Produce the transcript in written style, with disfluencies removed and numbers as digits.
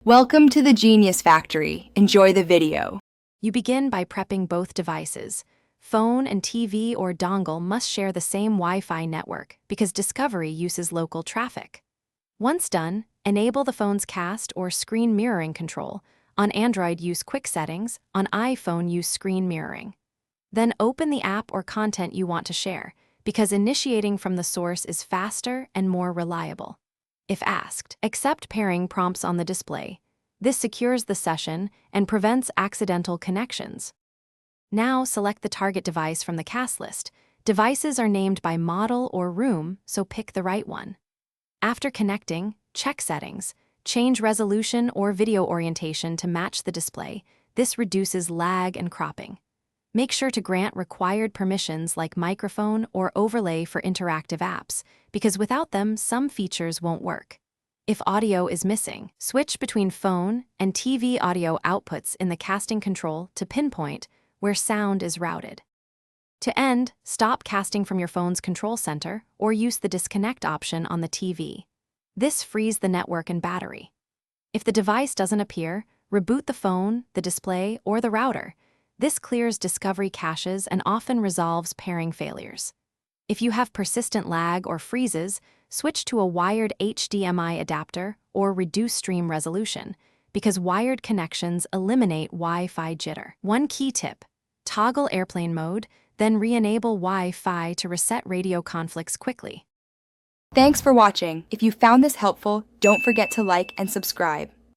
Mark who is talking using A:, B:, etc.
A: Welcome to the Genius Factory. Enjoy the video.
B: You begin by prepping both devices. Phone and TV or dongle must share the same Wi-Fi network because Discovery uses local traffic. Once done, enable the phone's cast or screen mirroring control. On Android, use Quick Settings. On iPhone, use Screen Mirroring. Then open the app or content you want to share, because initiating from the source is faster and more reliable. If asked, accept pairing prompts on the display. This secures the session and prevents accidental connections. Now select the target device from the cast list. Devices are named by model or room, so pick the right one. After connecting, check settings. Change resolution or video orientation to match the display. This reduces lag and cropping. Make sure to grant required permissions like microphone or overlay for interactive apps, because without them, some features won't work. If audio is missing, switch between phone and TV audio outputs in the casting control to pinpoint where sound is routed. To end, stop casting from your phone's control center or use the disconnect option on the TV. This frees the network and battery. If the device doesn't appear, reboot the phone, the display, or the router. This clears Discovery caches and often resolves pairing failures. If you have persistent lag or freezes, switch to a wired HDMI adapter or reduce stream resolution, because wired connections eliminate Wi-Fi jitter. One key tip: toggle airplane mode, then re-enable Wi-Fi to reset radio conflicts quickly.
A: Thanks for watching. If you found this helpful, don't forget to like and subscribe.